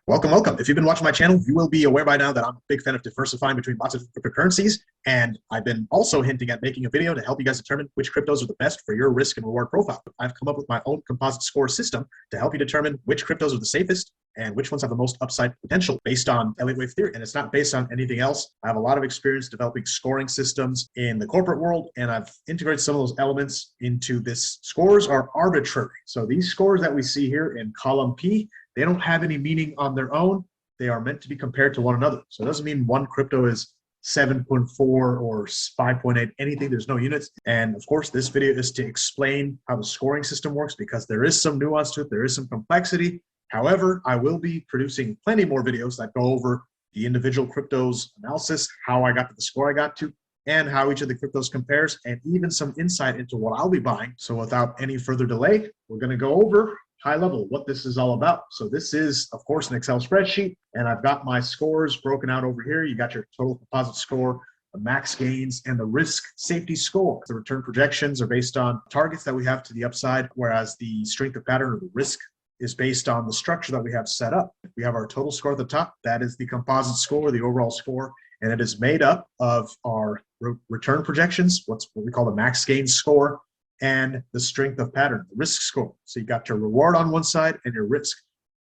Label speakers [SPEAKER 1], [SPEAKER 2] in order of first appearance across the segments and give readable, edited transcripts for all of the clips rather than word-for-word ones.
[SPEAKER 1] Welcome, welcome. If you've been watching my channel, you will be aware by now that I'm a big fan of diversifying between lots of cryptocurrencies. And I've been also hinting at making a video to help you guys determine which cryptos are the best for your risk and reward profile. I've come up with my own composite score system to help you determine which cryptos are the safest and which ones have the most upside potential based on Elliott Wave Theory. And it's not based on anything else. I have a lot of experience developing scoring systems in the corporate world, and I've integrated some of those elements into this. Scores are arbitrary. So these scores that we see here in column P, they don't have any meaning on their own. They are meant to be compared to one another. So it doesn't mean one crypto is 7.4 or 5.8, anything. There's no units. And of course, this video is to explain how the scoring system works because there is some nuance to it. There is some complexity. However, I will be producing plenty more videos that go over the individual cryptos analysis, how I got to the score I got to, and how each of the cryptos compares, and even some insight into what I'll be buying. So without any further delay, we're going to go over high level what this is all about. So this is, of course, an Excel spreadsheet, and I've got my scores broken out over here. You got your total composite score, the max gains, and the risk safety score. The return projections are based on targets that we have to the upside, whereas the strength of pattern or the risk is based on the structure that we have set up. We have our total score at the top. That is the composite score, the overall score, and it is made up of our return projections, what we call the max gain score, and the strength of pattern, the risk score. So you got your reward on one side and your risk.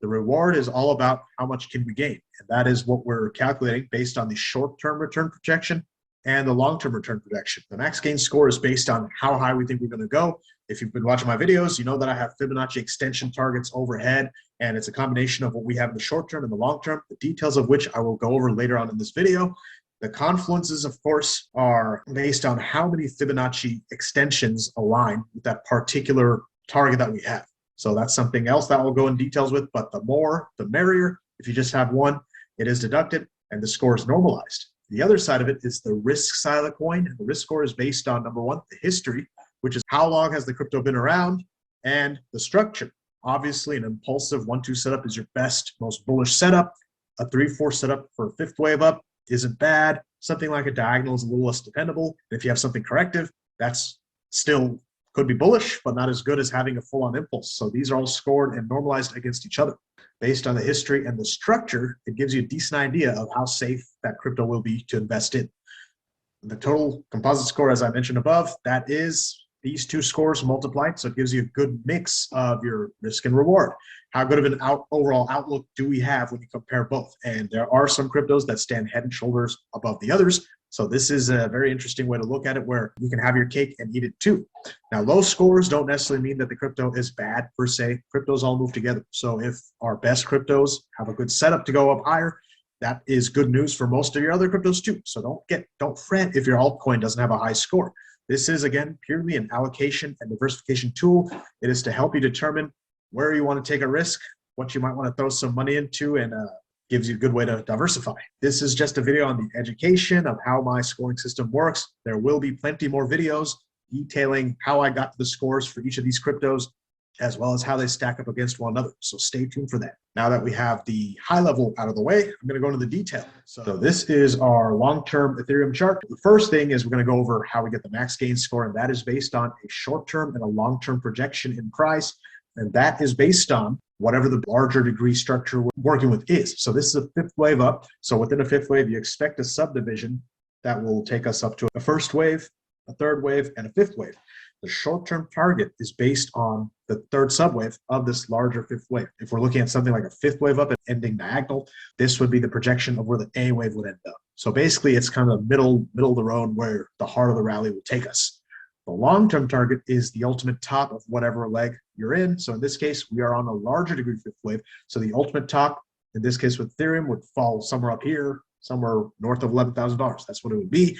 [SPEAKER 1] The reward is all about how much can we gain, and that is what we're calculating based on the short-term return projection and the long-term return projection. The max gain score is based on how high we think we're going to go. If you've been watching my videos, you know that I have Fibonacci extension targets overhead, and it's a combination of what we have in the short term and the long term, the details of which I will go over later on in this video. The confluences, of course, are based on how many Fibonacci extensions align with that particular target that we have. So that's something else that we'll go in details with, but the more, the merrier. If you just have one, it is deducted and the score is normalized. The other side of it is the risk side of the coin. The risk score is based on, number one, the history, which is how long has the crypto been around, and the structure. Obviously, an impulsive 1-2 setup is your best, most bullish setup. A 3-4 setup for a fifth wave up isn't bad. Something like a diagonal is a little less dependable. If you have something corrective, that's still could be bullish, but not as good as having a full-on impulse. So these are all scored and normalized against each other. Based on the history and the structure, it gives you a decent idea of how safe that crypto will be to invest in. The total composite score, as I mentioned above, that is these two scores multiplied. So it gives you a good mix of your risk and reward. How good of an overall outlook do we have when you compare both? And there are some cryptos that stand head and shoulders above the others. So this is a very interesting way to look at it, where you can have your cake and eat it too. Now, low scores don't necessarily mean that the crypto is bad per se. Cryptos all move together. So if our best cryptos have a good setup to go up higher, that is good news for most of your other cryptos too. So don't fret if your altcoin doesn't have a high score. This is, again, purely an allocation and diversification tool. It is to help you determine where you want to take a risk, what you might want to throw some money into, and gives you a good way to diversify. This is just a video on the education of how my scoring system works. There will be plenty more videos detailing how I got to the scores for each of these cryptos, as well as how they stack up against one another. So stay tuned for that. Now that we have the high level out of the way, I'm going to go into the detail. So this is our long-term Ethereum chart. The first thing is we're going to go over how we get the max gain score, and that is based on a short-term and a long-term projection in price. And that is based on whatever the larger degree structure we're working with is. So this is a fifth wave up. So within a fifth wave, you expect a subdivision that will take us up to a first wave, a third wave, and a fifth wave. The short-term target is based on the third subwave of this larger fifth wave. If we're looking at something like a fifth wave up and ending diagonal, this would be the projection of where the A wave would end up. So basically, it's kind of the middle of the road where the heart of the rally will take us. The long-term target is the ultimate top of whatever leg you're in. So in this case, we are on a larger degree fifth wave. So the ultimate top, in this case with Ethereum, would fall somewhere up here, somewhere north of $11,000. That's what it would be.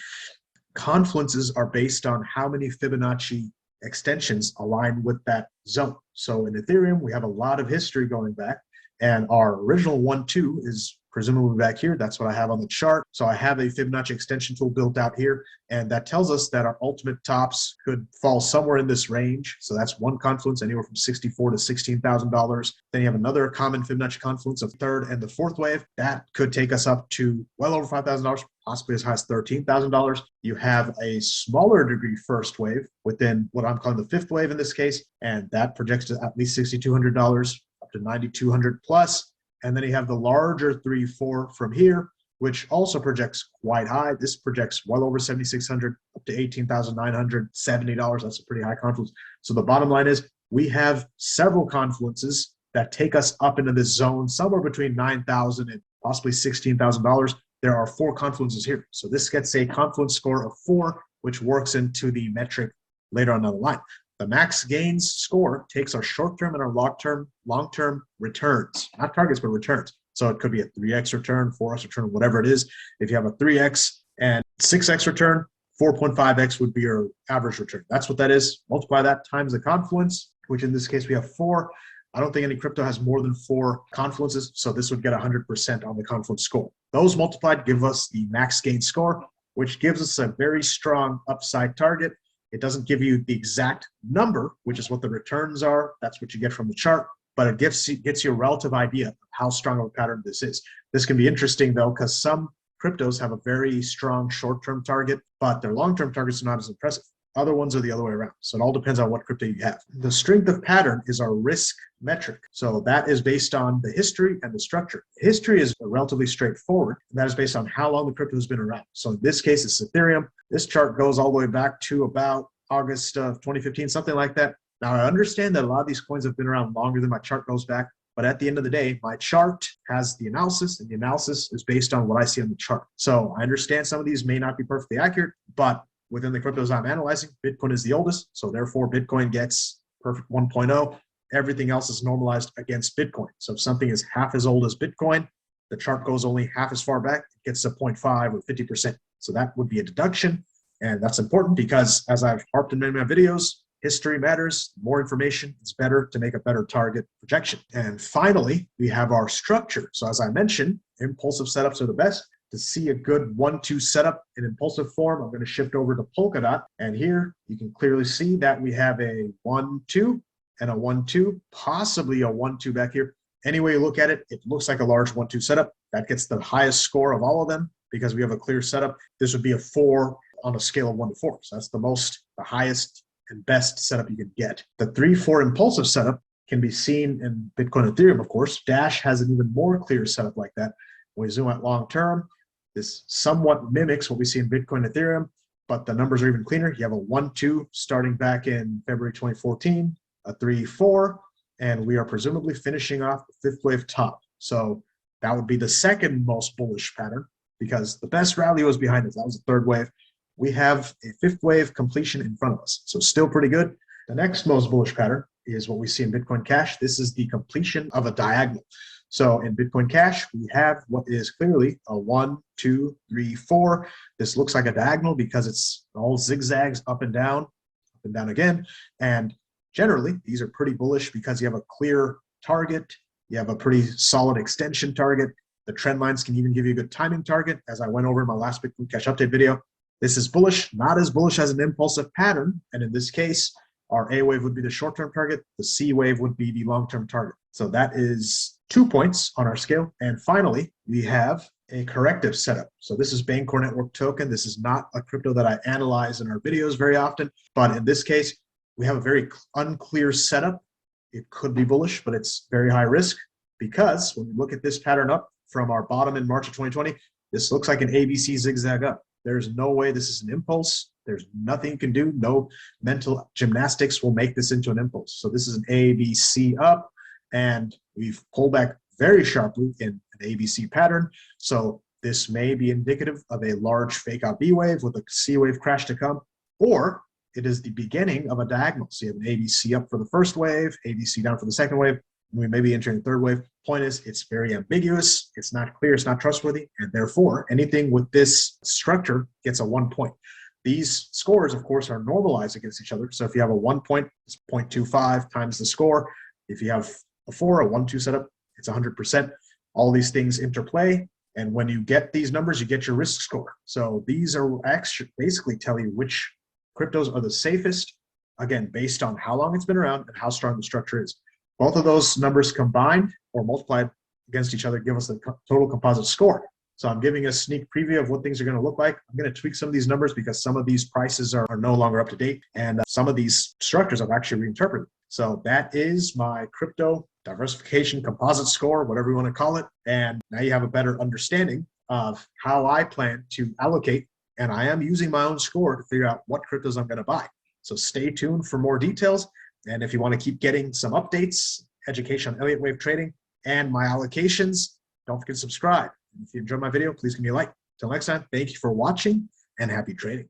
[SPEAKER 1] Confluences are based on how many Fibonacci extensions align with that zone. So in Ethereum, we have a lot of history going back, and our original 1-2 is presumably back here. That's what I have on the chart. So I have a Fibonacci extension tool built out here, and that tells us that our ultimate tops could fall somewhere in this range. So that's one confluence, anywhere from $64,000 to $16,000. Then you have another common Fibonacci confluence of third and the fourth wave. That could take us up to well over $5,000, possibly as high as $13,000. You have a smaller degree first wave within what I'm calling the fifth wave in this case, and that projects to at least $6,200 up to $9,200 plus. And then you have the larger 3, 4 from here, which also projects quite high. This projects well over 7,600 up to $18,970. That's a pretty high confluence. So the bottom line is we have several confluences that take us up into this zone somewhere between $9,000 and possibly $16,000. There are 4 confluences here. So this gets a confluence score of 4, which works into the metric later on down the line. The max gains score takes our short-term and our long-term returns, not targets, but returns. So it could be a 3x return, 4x return, whatever it is. If you have a 3x and 6x return, 4.5x would be your average return. That's what that is. Multiply that times the confluence, which in this case we have 4. I don't think any crypto has more than 4 confluences, so this would get 100% on the confluence score. Those multiplied give us the max gain score, which gives us a very strong upside target. It doesn't give you the exact number, which is what the returns are. That's what you get from the chart, but it gets you a relative idea of how strong of a pattern this is. This can be interesting though, because some cryptos have a very strong short-term target, but their long-term targets are not as impressive. Other ones are the other way around. So it all depends on what crypto you have. The strength of pattern is our risk metric. So that is based on the history and the structure. History is relatively straightforward. And that is based on how long the crypto has been around. So in this case, it's Ethereum. This chart goes all the way back to about August of 2015, something like that. Now, I understand that a lot of these coins have been around longer than my chart goes back. But at the end of the day, my chart has the analysis, and the analysis is based on what I see on the chart. So I understand some of these may not be perfectly accurate, but within the cryptos I'm analyzing, Bitcoin is the oldest. So therefore, Bitcoin gets perfect 1.0. Everything else is normalized against Bitcoin. So if something is half as old as Bitcoin, the chart goes only half as far back, it gets to 0.5 or 50%. So that would be a deduction. And that's important because, as I've harped in many of my videos, history matters. More information is better to make a better target projection. And finally, we have our structure. So as I mentioned, impulsive setups are the best. To see a good 1-2 setup in impulsive form, I'm going to shift over to Polkadot. And here you can clearly see that we have a 1-2 and a 1-2, possibly a 1-2 back here. Any way you look at it, it looks like a large 1-2 setup. That gets the highest score of all of them because we have a clear setup. This would be a 4 on a scale of 1 to 4. So that's the highest and best setup you can get. The 3-4 impulsive setup can be seen in Bitcoin and Ethereum, of course. Dash has an even more clear setup like that. When we zoom out long term, this somewhat mimics what we see in Bitcoin and Ethereum, but the numbers are even cleaner. You have a 1-2 starting back in February 2014, a 3-4, and we are presumably finishing off the 5th wave top. So that would be the second most bullish pattern because the best rally was behind us. That was the 3rd wave. We have a 5th wave completion in front of us. So still pretty good. The next most bullish pattern is what we see in Bitcoin Cash. This is the completion of a diagonal. So in Bitcoin Cash, we have what is clearly a 1, 2, 3, 4. This looks like a diagonal because it's all zigzags up and down again. And generally, these are pretty bullish because you have a clear target. You have a pretty solid extension target. The trend lines can even give you a good timing target, as I went over in my last Bitcoin Cash update video. This is bullish, not as bullish as an impulsive pattern. And in this case, our A wave would be the short-term target. The C wave would be the long-term target. So that is 2 points on our scale. And finally, we have a corrective setup. So this is Bancor Network token. This is not a crypto that I analyze in our videos very often. But in this case, we have a very unclear setup. It could be bullish, but it's very high risk because when we look at this pattern up from our bottom in March of 2020, this looks like an ABC zigzag up. There's no way this is an impulse. There's nothing you can do. No mental gymnastics will make this into an impulse. So this is an ABC up, and we've pulled back very sharply in an ABC pattern. So this may be indicative of a large fake out B wave with a C wave crash to come, or it is the beginning of a diagonal. So you have an ABC up for the first wave, ABC down for the second wave, and we may be entering the third wave. Point is, it's very ambiguous, it's not clear, it's not trustworthy, and therefore anything with this structure gets a 1 point. These scores, of course, are normalized against each other. So if you have a 1 point, it's 0.25 times the score. If you have a 4, a 1-2 setup, it's 100%. All these things interplay, and when you get these numbers, you get your risk score. So these are actually basically tell you which cryptos are the safest, again, based on how long it's been around and how strong the structure is. Both of those numbers combined or multiplied against each other give us the total composite score. So I'm giving a sneak preview of what things are going to look like. I'm going to tweak some of these numbers because some of these prices are no longer up to date, and some of these structures I've actually reinterpreted. So that is my crypto diversification composite score, whatever you want to call it. And now you have a better understanding of how I plan to allocate. And I am using my own score to figure out what cryptos I'm going to buy. So stay tuned for more details. And if you want to keep getting some updates, education on Elliott Wave trading, and my allocations, don't forget to subscribe. If you enjoyed my video, please give me a like. Till next time, thank you for watching and happy trading.